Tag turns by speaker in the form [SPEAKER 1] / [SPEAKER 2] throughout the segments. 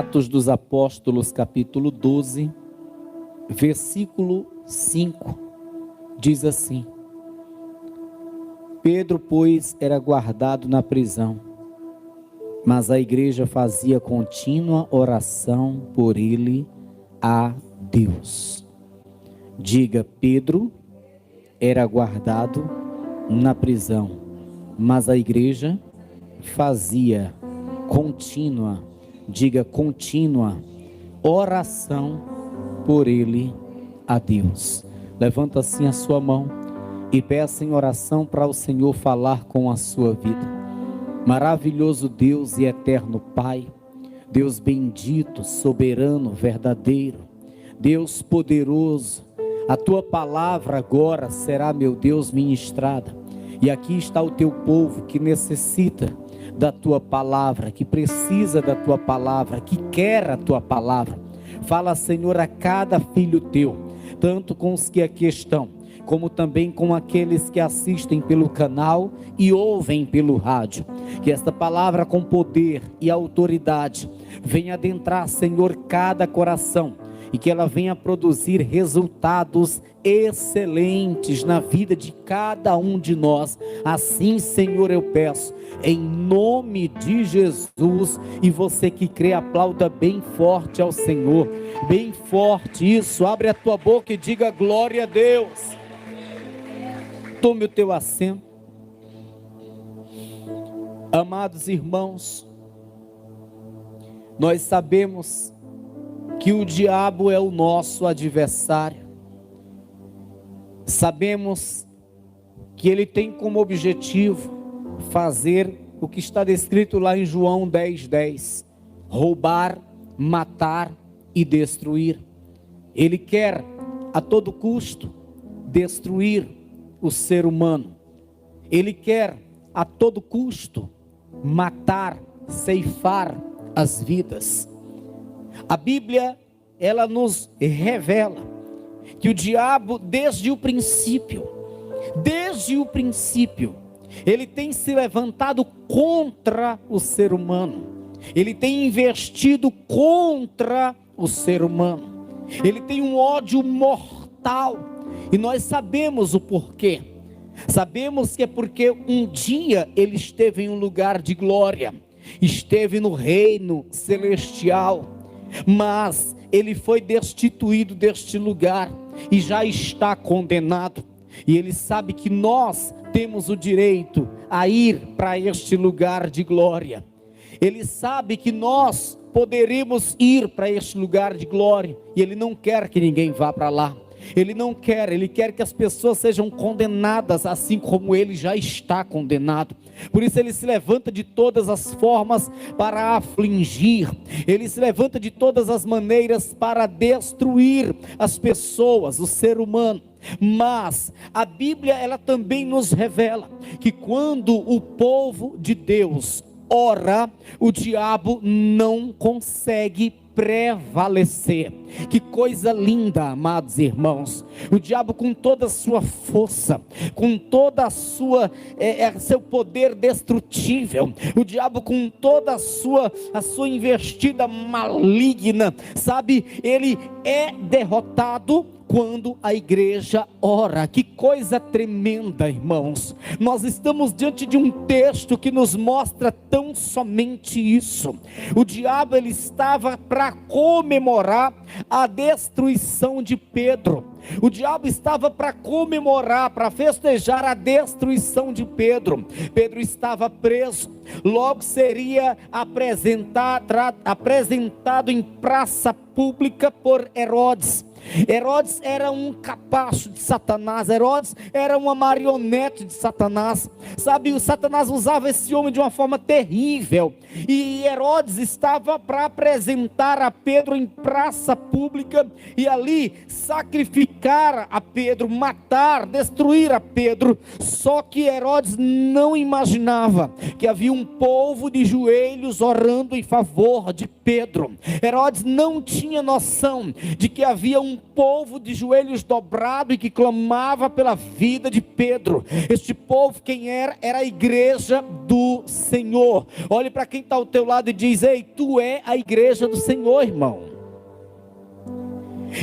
[SPEAKER 1] Atos dos Apóstolos, capítulo 12, versículo 5, diz assim: Pedro, pois, era guardado na prisão, mas a igreja fazia contínua oração por ele a Deus. Diga: Pedro era guardado na prisão, mas a igreja fazia contínua, diga contínua, oração por ele a Deus. Levanta assim a sua mão e peça em oração para o Senhor falar com a sua vida. Maravilhoso Deus e eterno Pai, Deus bendito, soberano, verdadeiro, Deus poderoso, a tua palavra agora será, meu Deus, ministrada. E aqui está o teu povo que necessita da tua palavra, que precisa da tua palavra, que quer a tua palavra. Fala, Senhor, a cada filho teu, tanto com os que aqui estão, como também com aqueles que assistem pelo canal e ouvem pelo rádio. Que esta palavra com poder e autoridade venha adentrar, Senhor, cada coração, e que ela venha produzir resultados excelentes na vida de cada um de nós. Assim, Senhor, eu peço, em nome de Jesus. E você que crê, aplauda bem forte ao Senhor, bem forte, isso, abre a tua boca e diga glória a Deus. Tome o teu assento. Amados irmãos, nós sabemos que o diabo é o nosso adversário. Sabemos que ele tem como objetivo fazer o que está descrito lá em João 10:10, roubar, matar e destruir. Ele quer a todo custo destruir o ser humano. Ele quer a todo custo matar, ceifar as vidas. A Bíblia, ela nos revela que o diabo, desde o princípio, ele tem se levantado contra o ser humano. Ele tem investido contra o ser humano. Ele tem um ódio mortal. E nós sabemos o porquê. Sabemos que é porque um dia ele esteve em um lugar de glória, esteve no reino celestial, mas ele foi destituído deste lugar e já está condenado. E ele sabe que nós temos o direito a ir para este lugar de glória. Ele sabe que nós poderíamos ir para este lugar de glória, e ele não quer que ninguém vá para lá. Ele não quer, ele quer que as pessoas sejam condenadas, assim como ele já está condenado. Por isso ele se levanta de todas as formas para afligir, ele se levanta de todas as maneiras para destruir as pessoas, o ser humano. Mas a Bíblia, ela também nos revela que quando o povo de Deus ora, o diabo não consegue prevalecer. Que coisa linda, amados irmãos. O diabo, com toda a sua força, com toda a sua seu poder destrutível, o diabo com toda a sua investida maligna, sabe, ele é derrotado quando a igreja ora. Que coisa tremenda, irmãos. Nós estamos diante de um texto que nos mostra tão somente isso. O diabo, ele estava para comemorar a destruição de Pedro. O diabo estava para comemorar, para festejar a destruição de Pedro. Pedro estava preso, logo seria apresentado em praça pública por Herodes. Herodes era um capacho de Satanás. Herodes era uma marionete de Satanás. Sabe, o Satanás usava esse homem de uma forma terrível. E Herodes estava para apresentar a Pedro em praça pública e ali sacrificar a Pedro, matar, destruir a Pedro. Só que Herodes não imaginava que havia um povo de joelhos orando em favor de Pedro. Herodes não tinha noção de que havia um um povo de joelhos dobrados e que clamava pela vida de Pedro. Este povo, quem era? Era a igreja do Senhor. Olhe para quem está ao teu lado e diz: ei, tu é a igreja do Senhor, irmão.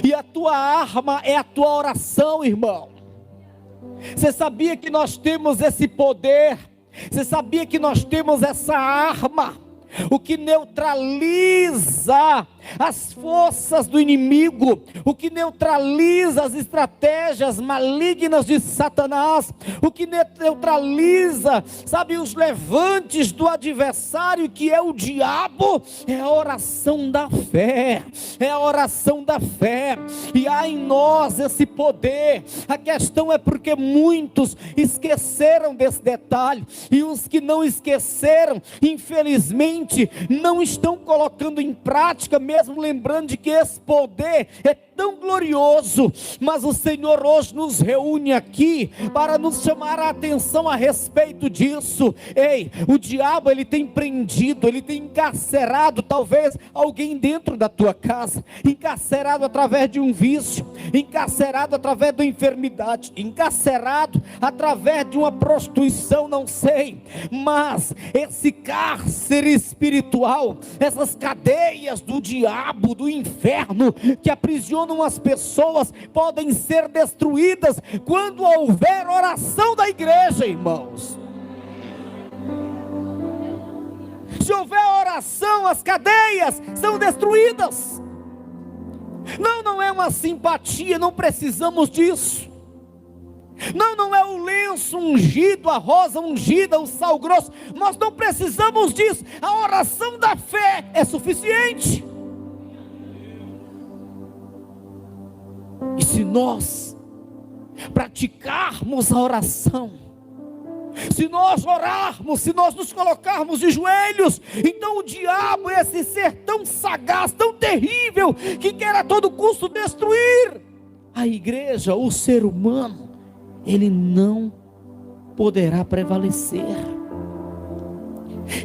[SPEAKER 1] E a tua arma é a tua oração, irmão. Você sabia que nós temos esse poder? Você sabia que nós temos essa arma? O que neutraliza as forças do inimigo, o que neutraliza as estratégias malignas de Satanás, o que neutraliza, sabe, os levantes do adversário, que é o diabo, é a oração da fé, é a oração da fé. E há em nós esse poder. A questão é porque muitos esqueceram desse detalhe, e os que não esqueceram, infelizmente, não estão colocando em prática, mesmo lembrando de que esse poder é tão glorioso. Mas o Senhor hoje nos reúne aqui para nos chamar a atenção a respeito disso. Ei, o diabo, ele tem prendido, ele tem encarcerado talvez alguém dentro da tua casa, encarcerado através de um vício, encarcerado através da enfermidade, encarcerado através de uma prostituição, não sei, mas esse cárcere espiritual, essas cadeias do diabo, do inferno, que aprisionam as pessoas, podem ser destruídas quando houver oração da igreja, irmãos. Se houver oração, as cadeias são destruídas. Não é uma simpatia, não precisamos disso. Não é o lenço ungido, a rosa ungida, o sal grosso. Nós não precisamos disso. A oração da fé é suficiente. E se nós praticarmos a oração, se nós orarmos, se nós nos colocarmos de joelhos, então o diabo, esse ser tão sagaz, tão terrível, que quer a todo custo destruir a igreja, o ser humano, ele não poderá prevalecer.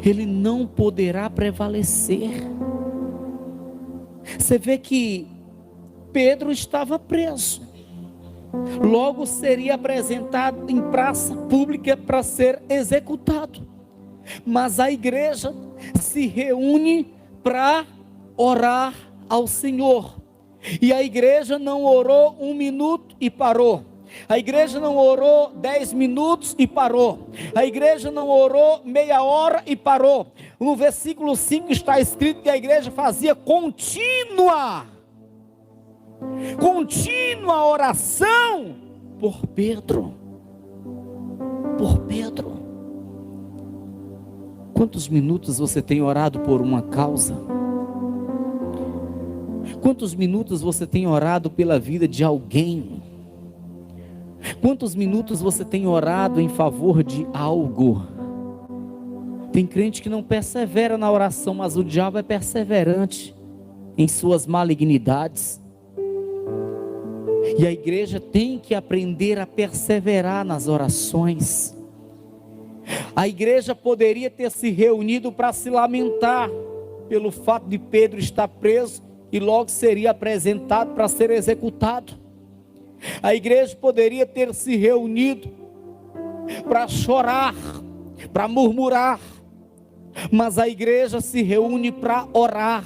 [SPEAKER 1] Ele não poderá prevalecer. Você vê que Pedro estava preso, logo seria apresentado em praça pública para ser executado. Mas a igreja se reúne para orar ao Senhor. E a igreja não orou 1 minuto e parou. A igreja não orou 10 minutos e parou. A igreja não orou meia hora e parou. No versículo 5 está escrito que a igreja fazia contínua oração por Pedro. Por Pedro. Quantos minutos você tem orado por uma causa? Quantos minutos você tem orado pela vida de alguém? Quantos minutos você tem orado em favor de algo? Tem crente que não persevera na oração, mas o diabo é perseverante em suas malignidades. E a igreja tem que aprender a perseverar nas orações. A igreja poderia ter se reunido para se lamentar pelo fato de Pedro estar preso e logo seria apresentado para ser executado. A igreja poderia ter se reunido para chorar, para murmurar, mas a igreja se reúne para orar.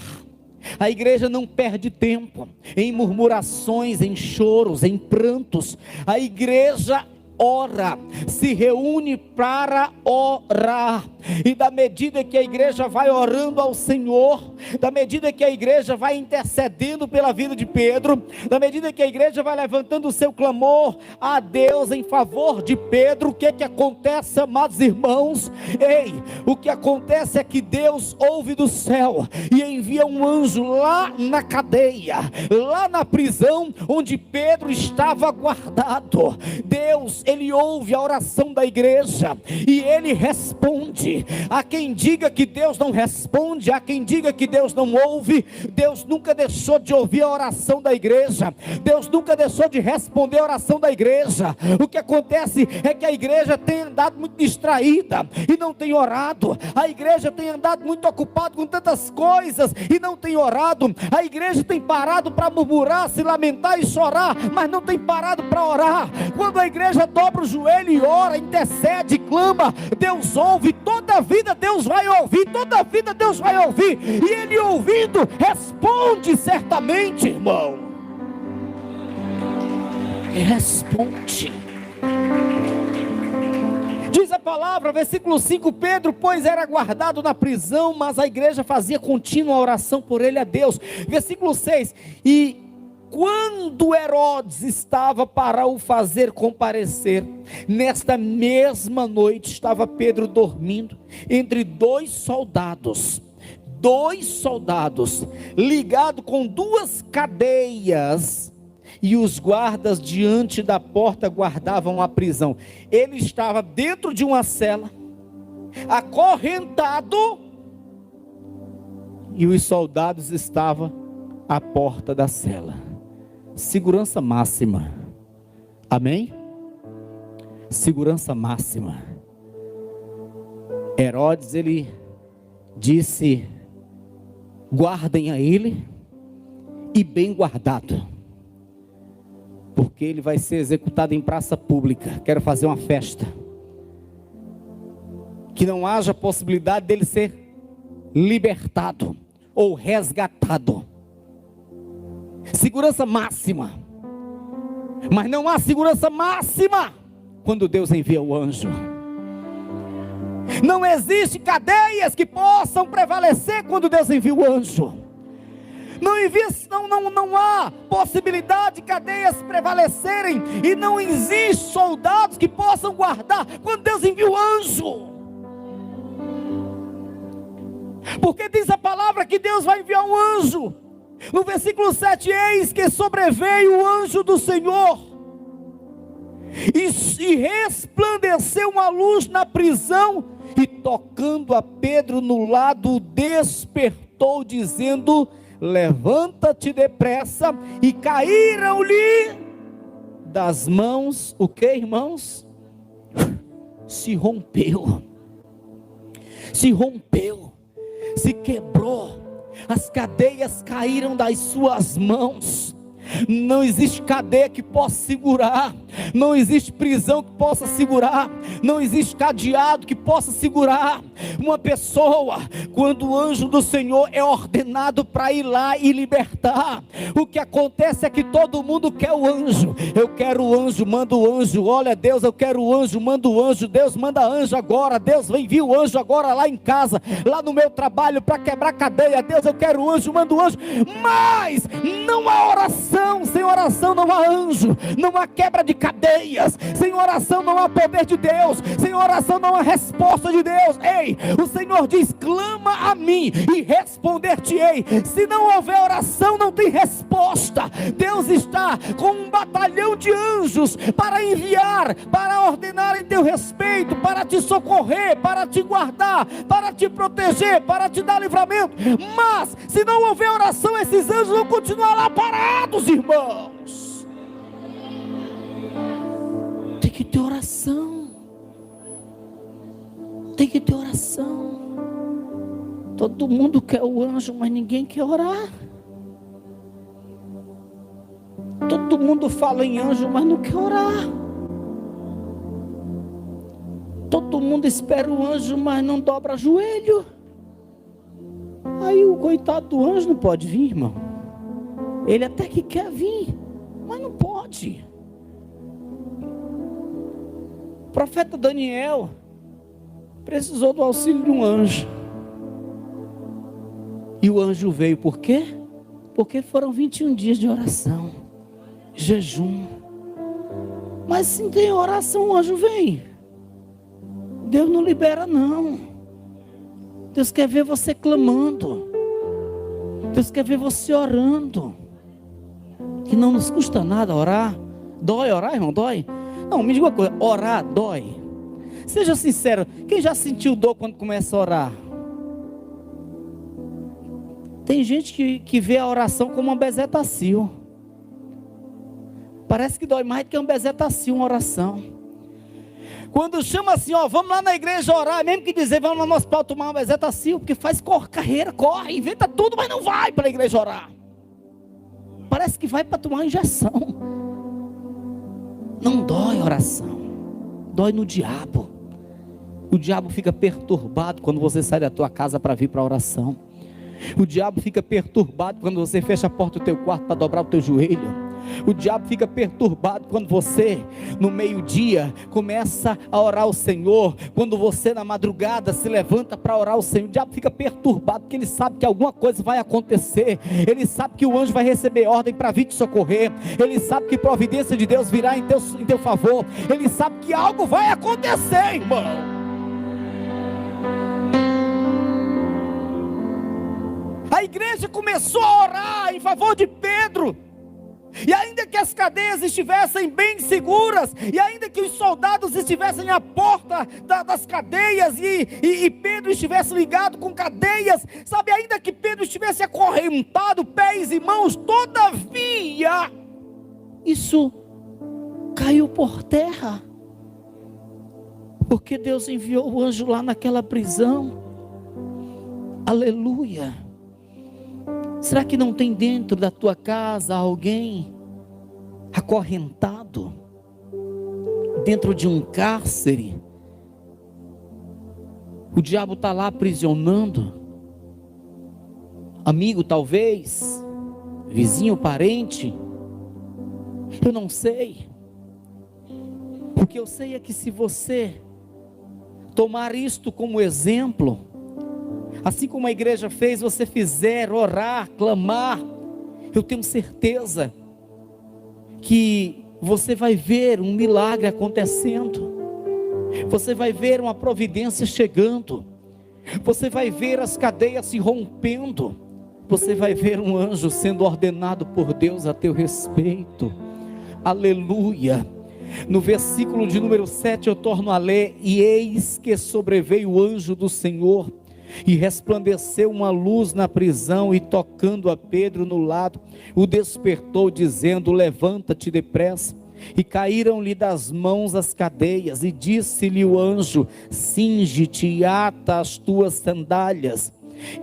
[SPEAKER 1] A igreja não perde tempo em murmurações, em choros, em prantos. A igreja ora, se reúne para orar. E da medida que a igreja vai orando ao Senhor, da medida que a igreja vai intercedendo pela vida de Pedro, da medida que a igreja vai levantando o seu clamor a Deus em favor de Pedro, o que acontece, amados irmãos? Ei, o que acontece é que Deus ouve do céu e envia um anjo lá na cadeia, lá na prisão onde Pedro estava guardado. Deus, ele ouve a oração da igreja e ele responde. responde. Há quem diga que Deus não responde, há quem diga que Deus não ouve. Deus nunca deixou de ouvir a oração da igreja. Deus nunca deixou de responder a oração da igreja. O que acontece é que a igreja tem andado muito distraída e não tem orado. A igreja tem andado muito ocupada com tantas coisas e não tem orado. A igreja tem parado para murmurar, se lamentar e chorar, mas não tem parado para orar. Quando a igreja dobra o joelho e ora, intercede, clama, Deus ouve. Toda a vida Deus vai ouvir, toda a vida Deus vai ouvir, e Ele ouvindo, responde certamente, irmão. Responde. Diz a palavra, versículo 5, Pedro, pois era guardado na prisão, mas a igreja fazia contínua oração por ele a Deus. Versículo 6, e quando Herodes estava para o fazer comparecer, nesta mesma noite estava Pedro dormindo entre dois soldados, ligado com duas cadeias, e os guardas diante da porta guardavam a prisão. Ele estava dentro de uma cela, acorrentado, e os soldados estavam à porta da cela. Segurança máxima. Amém? Segurança máxima. Herodes, ele disse: guardem a ele, e bem guardado, porque ele vai ser executado em praça pública. Quero fazer uma festa, que não haja possibilidade dele ser libertado ou resgatado. Segurança máxima. Mas não há segurança máxima quando Deus envia o anjo. Não existe cadeias que possam prevalecer quando Deus envia o anjo. Não há possibilidade de cadeias prevalecerem, e não existe soldados que possam guardar quando Deus envia o anjo. Porque diz a palavra que Deus vai enviar um anjo. No versículo 7, eis que sobreveio o anjo do Senhor, e resplandeceu uma luz na prisão, e tocando a Pedro no lado, o despertou, dizendo: levanta-te depressa. E caíram-lhe das mãos, o que, irmãos? Se rompeu, se quebrou. As cadeias caíram das suas mãos. Não existe cadeia que possa segurar, não existe prisão que possa segurar, não existe cadeado que possa segurar uma pessoa, quando o anjo do Senhor é ordenado para ir lá e libertar. O que acontece é que todo mundo quer o anjo. Eu quero o anjo, manda o anjo. Olha, Deus, eu quero o anjo, manda o anjo. Deus, manda anjo agora. Deus, vem vir o anjo agora lá em casa, lá no meu trabalho, para quebrar cadeia. Deus, eu quero o anjo, manda o anjo. Mas não há oração. Sem oração não há anjo, não há quebra de cadeias. Sem oração não há poder de Deus. Sem oração não há resposta de Deus. Ei, o Senhor diz: clama a mim e responder-te-ei. Se não houver oração, não tem resposta. Deus está com um batalhão de anjos para enviar, para ordenar em teu respeito, para te socorrer, para te guardar, para te proteger, para te dar livramento. Mas se não houver oração, esses anjos vão continuar lá parados, irmãos. Tem que ter oração. Tem que ter oração. Todo mundo quer o anjo, mas ninguém quer orar. Todo mundo fala em anjo, mas não quer orar. Todo mundo espera o anjo, mas não dobra joelho. Aí o coitado do anjo não pode vir, irmão. Ele até que quer vir, mas não pode. O profeta Daniel precisou do auxílio de um anjo. E o anjo veio por quê? Porque foram 21 dias de oração, jejum. Mas se tem oração, o anjo vem. Deus não libera, não. Deus quer ver você clamando. Deus quer ver você orando. Que não nos custa nada orar. Dói orar, irmão? Dói? Não, me diga uma coisa, orar dói. Seja sincero, quem já sentiu dor quando começa a orar? Tem gente que vê a oração como uma bezetacil. Parece que dói mais do que um bezetacil, uma oração. Quando chama assim, ó, vamos lá na igreja orar, mesmo que dizer, vamos lá no hospital tomar uma bezetacil, porque faz carreira, corre, inventa tudo, mas não vai para a igreja orar. Parece que vai para tomar injeção. Não dói oração, dói no diabo. O diabo fica perturbado quando você sai da tua casa para vir para a oração. O diabo fica perturbado quando você fecha a porta do teu quarto para dobrar o teu joelho. O diabo fica perturbado quando você, no meio-dia, começa a orar ao Senhor. Quando você, na madrugada, se levanta para orar ao Senhor. O diabo fica perturbado porque ele sabe que alguma coisa vai acontecer. Ele sabe que o anjo vai receber ordem para vir te socorrer. Ele sabe que providência de Deus virá em teu favor. Ele sabe que algo vai acontecer, irmão. A igreja começou a orar em favor de Pedro. E ainda que as cadeias estivessem bem seguras, e ainda que os soldados estivessem à porta das cadeias, e Pedro estivesse ligado com cadeias, sabe, ainda que Pedro estivesse acorrentado, pés e mãos, todavia, isso caiu por terra, porque Deus enviou o anjo lá naquela prisão. Aleluia. Será que não tem dentro da tua casa alguém acorrentado, dentro de um cárcere? O diabo está lá aprisionando. Amigo talvez, vizinho, parente, eu não sei. O que eu sei é que se você tomar isto como exemplo, assim como a igreja fez, você fizer, orar, clamar, eu tenho certeza que você vai ver um milagre acontecendo, você vai ver uma providência chegando, você vai ver as cadeias se rompendo, você vai ver um anjo sendo ordenado por Deus a teu respeito. Aleluia. No versículo de número 7 eu torno a ler: e eis que sobreveio o anjo do Senhor, e resplandeceu uma luz na prisão, e tocando a Pedro no lado, o despertou, dizendo: levanta-te depressa. E caíram-lhe das mãos as cadeias, e disse-lhe o anjo: cinge-te e ata as tuas sandálias.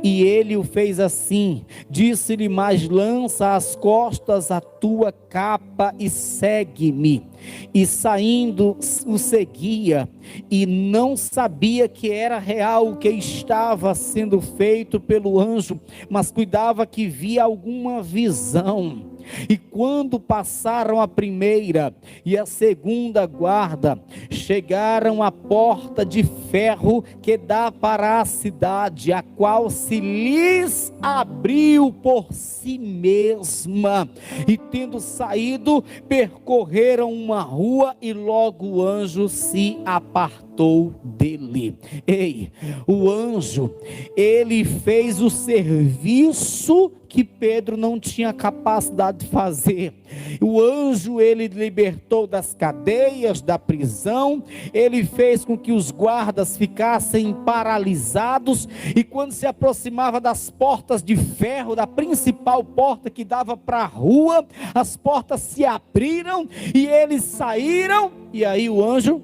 [SPEAKER 1] E ele o fez assim. Disse-lhe: mas lança às costas a tua capa e segue-me. E saindo o seguia, e não sabia que era real o que estava sendo feito pelo anjo, mas cuidava que via alguma visão. E quando passaram a primeira e a segunda guarda, chegaram à porta de ferro que dá para a cidade, a qual se lhes abriu por si mesma. E tendo saído, percorreram uma rua, e logo o anjo se apartou dele. Ei, o anjo, ele fez o serviço que Pedro não tinha capacidade de fazer. O anjo, ele libertou das cadeias, da prisão, ele fez com que os guardas ficassem paralisados, e quando se aproximava das portas de ferro, da principal porta que dava para a rua, as portas se abriram, e eles saíram, e aí o anjo: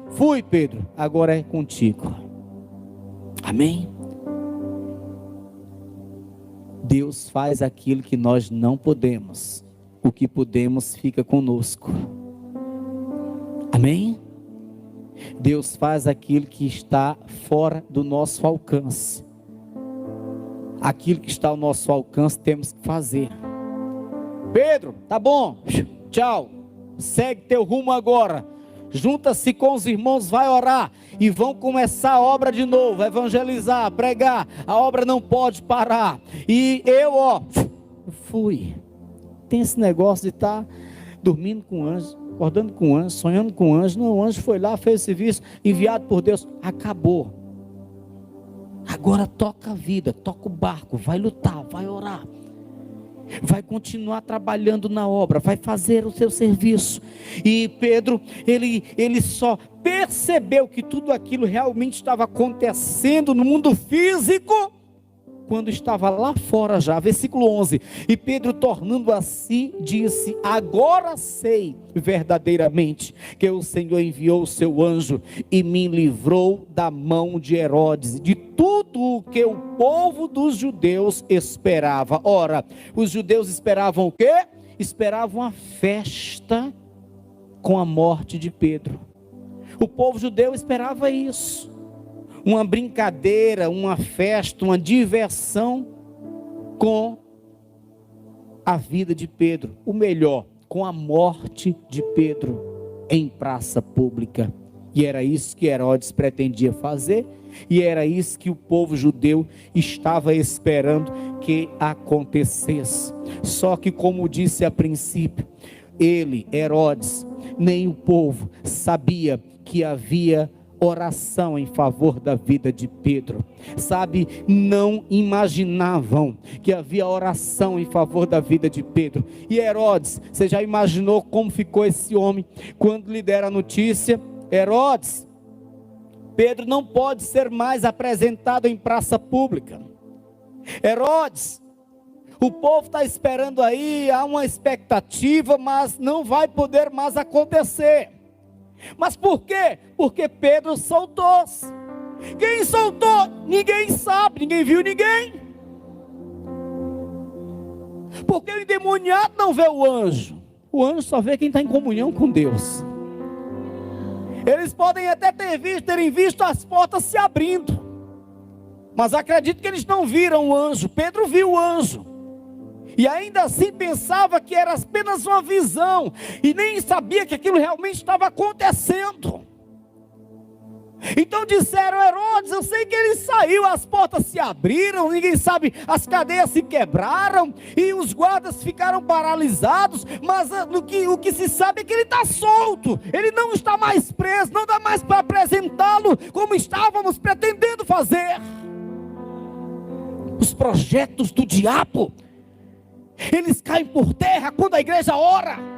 [SPEAKER 1] fui, Pedro, agora é contigo. Amém? Deus faz aquilo que nós não podemos, o que podemos fica conosco. Amém? Deus faz aquilo que está fora do nosso alcance. Aquilo que está ao nosso alcance temos que fazer. Pedro, tá bom, tchau, segue teu rumo agora. Junta-se com os irmãos, vai orar, e vão começar a obra de novo, evangelizar, pregar. A obra não pode parar. E eu, fui. Tem esse negócio de estar dormindo com anjo, acordando com anjo, sonhando com anjo. Não, o anjo foi lá, fez o serviço, enviado por Deus, acabou. Agora toca a vida, toca o barco, vai lutar, vai orar. vai continuar trabalhando na obra, vai fazer o seu serviço. E Pedro, ele só percebeu que tudo aquilo realmente estava acontecendo no mundo físico quando estava lá fora já. Versículo 11: e Pedro, tornando a si, disse: agora sei verdadeiramente que o Senhor enviou o seu anjo e me livrou da mão de Herodes, de tudo o que o povo dos judeus esperava. Ora, os judeus esperavam o quê? Esperavam a festa com a morte de Pedro. O povo judeu esperava isso, uma brincadeira, uma festa, uma diversão com a vida de Pedro, o melhor, com a morte de Pedro em praça pública. E era isso que Herodes pretendia fazer, e era isso que o povo judeu estava esperando que acontecesse. Só que, como disse a princípio, ele, Herodes, nem o povo sabia que havia oração em favor da vida de Pedro. Sabe, não imaginavam que havia oração em favor da vida de Pedro. E Herodes, você já imaginou como ficou esse homem quando lhe deram a notícia? Herodes, Pedro não pode ser mais apresentado em praça pública. Herodes, o povo está esperando aí, há uma expectativa, mas não vai poder mais acontecer. Mas por quê? Porque Pedro soltou-se. Quem soltou? Ninguém sabe, ninguém viu ninguém. Porque o endemoniado não vê o anjo só vê quem está em comunhão com Deus. Eles podem até terem visto as portas se abrindo, mas acredito que eles não viram o anjo. Pedro viu o anjo, e ainda assim pensava que era apenas uma visão, e nem sabia que aquilo realmente estava acontecendo. Então disseram: Herodes, eu sei que ele saiu, as portas se abriram, ninguém sabe, as cadeias se quebraram, e os guardas ficaram paralisados, mas o que se sabe é que ele está solto, ele não está mais preso, não dá mais para apresentá-lo como estávamos pretendendo fazer. Os projetos do diabo, eles caem por terra quando a igreja ora.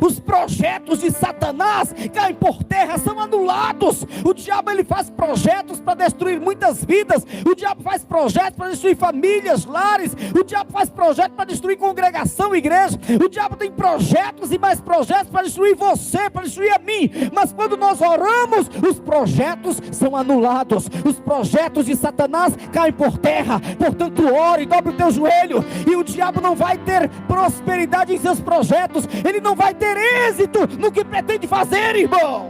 [SPEAKER 1] Os projetos de Satanás caem por terra, são anulados. O diabo, ele faz projetos para destruir muitas vidas. O diabo faz projetos para destruir famílias, lares. O diabo faz projetos para destruir congregação, igreja. O diabo tem projetos e mais projetos para destruir você, para destruir a mim. Mas quando nós oramos, os projetos são anulados. Os projetos de Satanás caem por terra. Portanto, ore, dobre o teu joelho, e o diabo não vai ter prosperidade em seus projetos. Ele não vai ter êxito no que pretende fazer, irmão.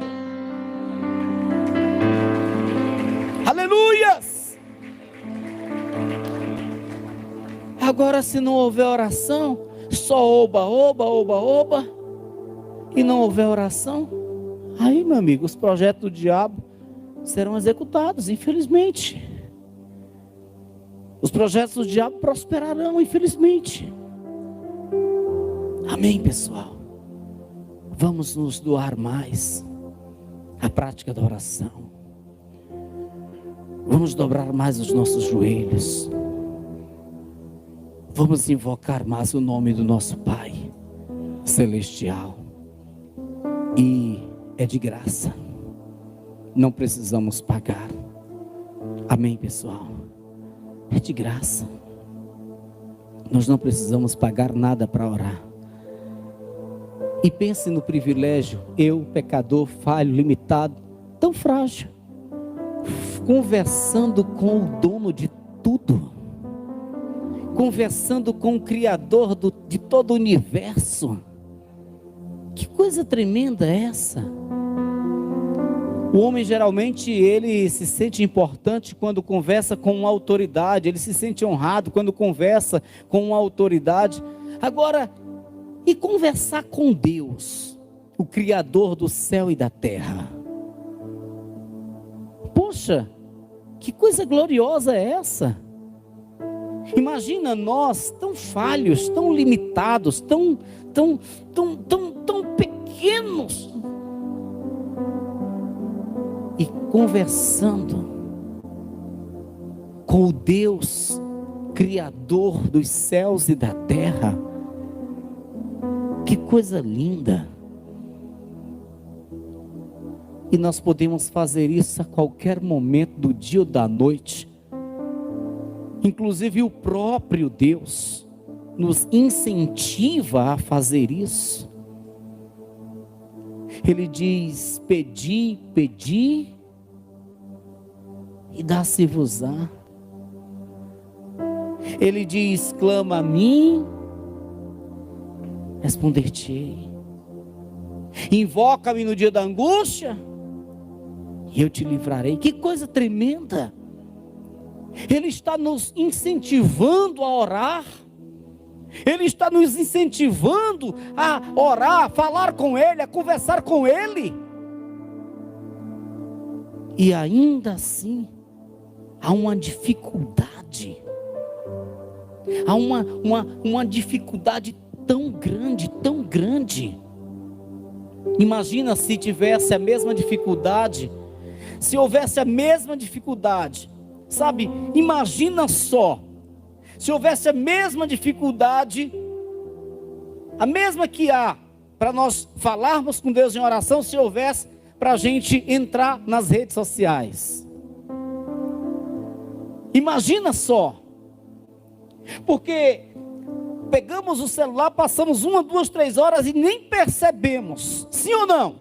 [SPEAKER 1] Aleluias. Agora, se não houver oração, só oba, e não houver oração, aí, meu amigo, os projetos do diabo serão executados, infelizmente. Os projetos do diabo prosperarão, infelizmente. Amém, pessoal? Vamos nos doar mais à prática da oração. Vamos dobrar mais os nossos joelhos. Vamos invocar mais o nome do nosso Pai Celestial. E é de graça. Não precisamos pagar. Amém, pessoal? É de graça. Nós não precisamos pagar nada para orar. E pense no privilégio, eu, pecador, falho, limitado, tão frágil, conversando com o dono de tudo, conversando com o Criador de todo o universo. Que coisa tremenda é essa? O homem geralmente, ele se sente importante quando conversa com uma autoridade, ele se sente honrado quando conversa com uma autoridade. Agora, e conversar com Deus, o Criador do céu e da terra? Poxa, que coisa gloriosa é essa? Imagina nós, tão falhos, tão limitados, tão pequenos, e conversando com o Deus Criador dos céus e da terra. Que coisa linda! E nós podemos fazer isso a qualquer momento do dia ou da noite. Inclusive o próprio Deus nos incentiva a fazer isso. Ele diz: pedi, pedi, e dá-se-vos-á. Ele diz: clama a mim, responder-te-ei. Invoca-me no dia da angústia, e eu te livrarei. Que coisa tremenda! Ele está nos incentivando a orar. Ele está nos incentivando a orar, a falar com Ele, a conversar com Ele. E ainda assim, há uma dificuldade. Há uma dificuldade tão grande, tão grande. Imagina se tivesse a mesma dificuldade, se houvesse a mesma dificuldade, sabe? Imagina só, se houvesse a mesma dificuldade, a mesma que há para nós falarmos com Deus em oração, se houvesse para a gente entrar nas redes sociais. Imagina só, porque pegamos o celular, passamos 1, 2, 3 horas e nem percebemos, sim ou não?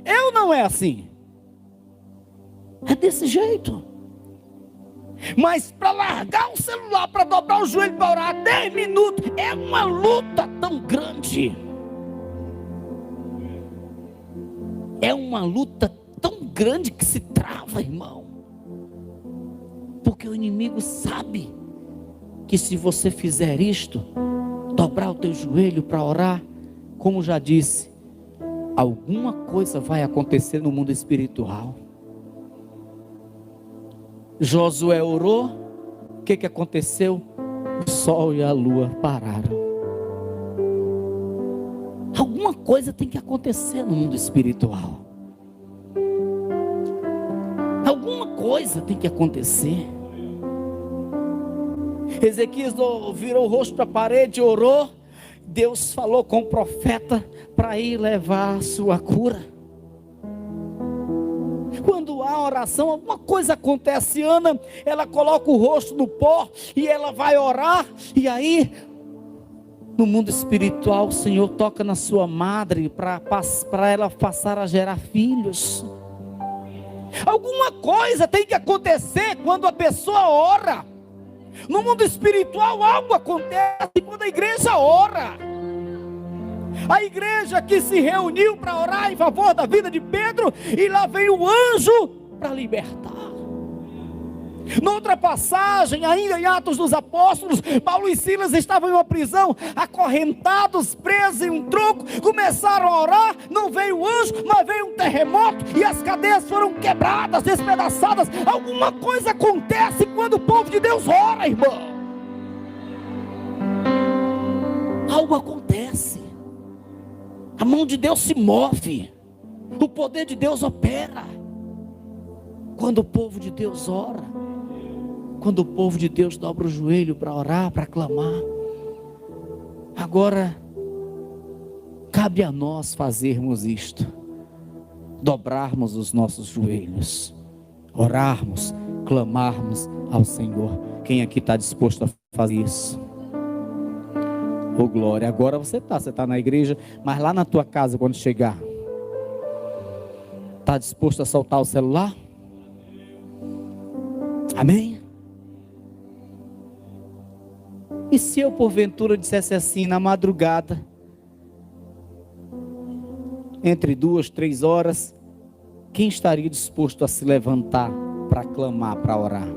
[SPEAKER 1] É ou não é assim? É desse jeito. Mas para largar o celular, para dobrar o joelho, para orar 10 minutos, é uma luta tão grande. É uma luta tão grande que se trava, irmão. Porque o inimigo sabe que se você fizer isto, dobrar o teu joelho para orar, como já disse, alguma coisa vai acontecer no mundo espiritual. Josué orou, o que aconteceu? O sol e a lua pararam. Alguma coisa tem que acontecer no mundo espiritual. Alguma coisa tem que acontecer. Ezequias virou o rosto para a parede, orou. Deus falou com o profeta para ir levar a sua cura. Quando há oração, alguma coisa acontece. Ana, ela coloca o rosto no pó e ela vai orar. E aí, no mundo espiritual, o Senhor toca na sua madre para ela passar a gerar filhos. Alguma coisa tem que acontecer quando a pessoa ora. No mundo espiritual, algo acontece quando a igreja ora. A igreja que se reuniu para orar em favor da vida de Pedro, e lá veio o anjo para libertar. Noutra passagem, ainda em Atos dos Apóstolos, Paulo e Silas estavam em uma prisão, acorrentados, presos em um tronco, começaram a orar, não veio o anjo, mas veio um terremoto, e as cadeias foram quebradas, despedaçadas. Alguma coisa acontece quando o povo de Deus ora, irmão. Algo acontece. A mão de Deus se move, o poder de Deus opera, quando o povo de Deus ora, quando o povo de Deus dobra o joelho para orar, para clamar. Agora, cabe a nós fazermos isto, dobrarmos os nossos joelhos, orarmos, clamarmos ao Senhor. Quem aqui está disposto a fazer isso? Oh glória, agora você está na igreja, mas lá na tua casa quando chegar, está disposto a soltar o celular? Amém? E se eu porventura dissesse assim, na madrugada, entre 2, 3 horas, quem estaria disposto a se levantar para clamar, para orar?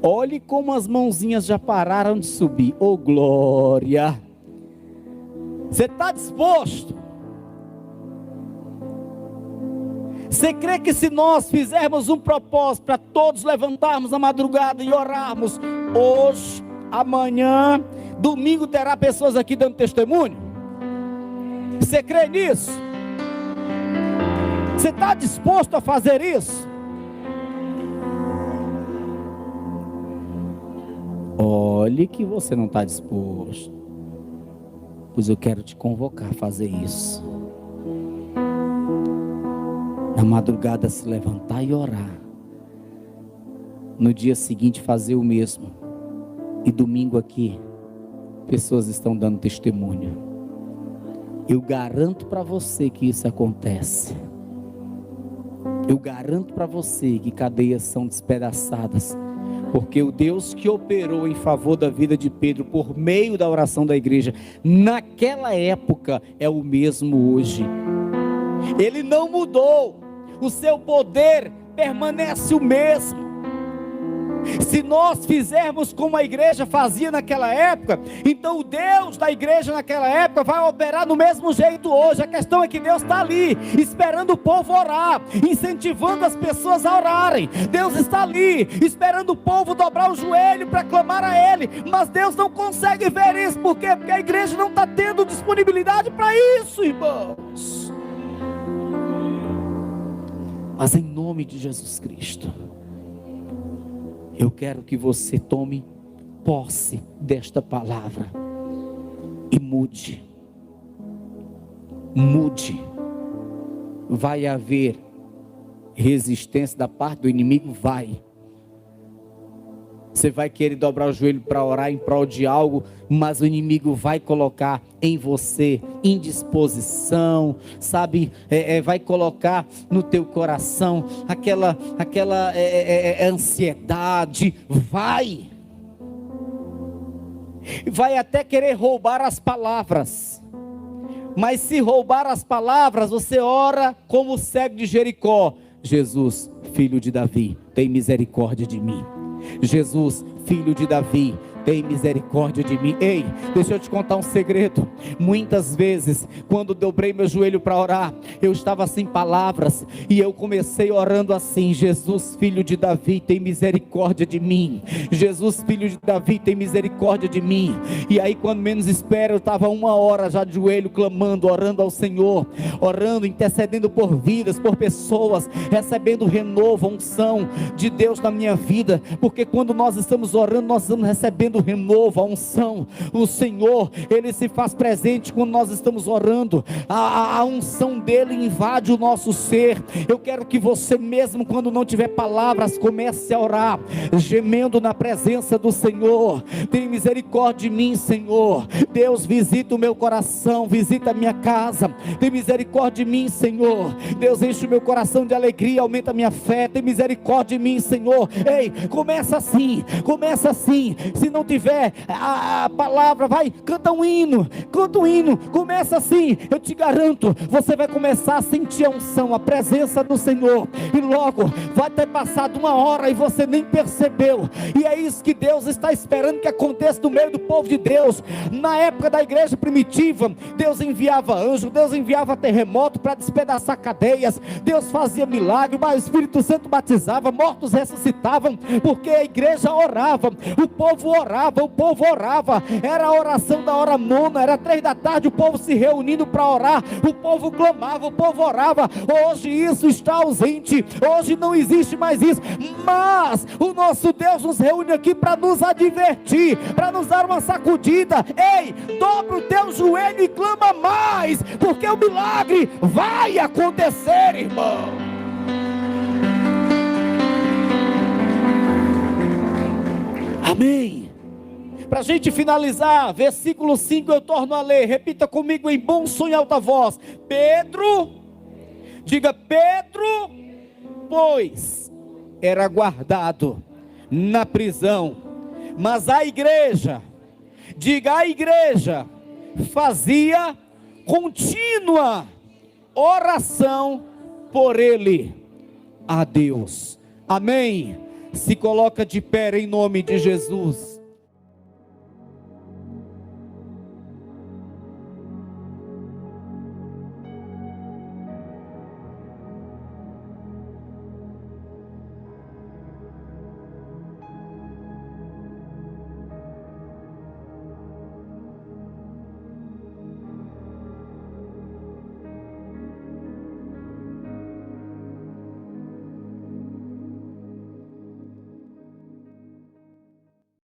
[SPEAKER 1] Olhe como as mãozinhas já pararam de subir. Oh glória! Você está disposto? Você crê que se nós fizermos um propósito para todos levantarmos na madrugada e orarmos hoje, amanhã, domingo terá pessoas aqui dando testemunho? Você crê nisso? Você está disposto a fazer isso? olhe que você não está disposto, pois eu quero te convocar a fazer isso. Na madrugada se levantar e orar, no dia seguinte fazer o mesmo, e domingo aqui, pessoas estão dando testemunho. Eu garanto para você que isso acontece. Eu garanto para você que cadeias são despedaçadas, porque o Deus que operou em favor da vida de Pedro por meio da oração da igreja naquela época é o mesmo hoje. Ele não mudou, o seu poder permanece o mesmo. Se nós fizermos como a igreja fazia naquela época, então o Deus da igreja naquela época vai operar do mesmo jeito hoje. A questão é que Deus está ali, esperando o povo orar, incentivando as pessoas a orarem. Deus está ali, esperando o povo dobrar o joelho para clamar a Ele. Mas Deus não consegue ver isso, por quê? Porque a igreja não está tendo disponibilidade para isso, irmãos. Mas em nome de Jesus Cristo, eu quero que você tome posse desta palavra e mude. Mude. Vai haver resistência da parte do inimigo? Vai. Você vai querer dobrar o joelho para orar em prol de algo, mas o inimigo vai colocar em você indisposição, sabe? Vai colocar no teu coração aquela ansiedade. Vai até querer roubar as palavras. Mas se roubar as palavras, você ora como o cego de Jericó: Jesus, filho de Davi, tem misericórdia de mim. Jesus, filho de Davi, tem misericórdia de mim. Ei, deixa eu te contar um segredo. Muitas vezes, quando dobrei meu joelho para orar, eu estava sem palavras, e eu comecei orando assim: Jesus, filho de Davi, tem misericórdia de mim. Jesus, filho de Davi, tem misericórdia de mim. E aí, quando menos espero, eu estava 1 hora já de joelho, clamando, orando ao Senhor, orando, intercedendo por vidas, por pessoas, recebendo renovo, unção de Deus na minha vida. Porque quando nós estamos orando, nós estamos recebendo o renovo, a unção. O Senhor, Ele se faz presente quando nós estamos orando. A unção dEle invade o nosso ser. Eu quero que você, mesmo quando não tiver palavras, comece a orar, gemendo na presença do Senhor. Tem misericórdia de mim, Senhor. Deus, visita o meu coração, visita a minha casa. Tem misericórdia de mim, Senhor. Deus, enche o meu coração de alegria, aumenta a minha fé. Tem misericórdia de mim, Senhor. Ei, começa assim, começa assim. Se não tiver a palavra, vai, canta um hino, começa assim. Eu te garanto, você vai começar a sentir a unção, a presença do Senhor, e logo vai ter passado 1 hora e você nem percebeu. E é isso que Deus está esperando que aconteça no meio do povo de Deus. Na época da igreja primitiva, Deus enviava anjo, Deus enviava terremoto para despedaçar cadeias, Deus fazia milagre, o Espírito Santo batizava, mortos ressuscitavam, porque a igreja orava, o povo orava, era a oração da hora nona, era 3 da tarde, o povo se reunindo para orar, o povo clamava, o povo orava. Hoje isso está ausente, hoje não existe mais isso, mas o nosso Deus nos reúne aqui para nos advertir, para nos dar uma sacudida. Ei, dobra o teu joelho e clama mais, porque o milagre vai acontecer, irmão. Amém. Para a gente finalizar, versículo 5 eu torno a ler, repita comigo em bom som e alta voz. Pedro, diga Pedro, pois era guardado na prisão, mas a igreja, diga a igreja, fazia contínua oração por ele a Deus. Amém. Se coloca de pé em nome de Jesus.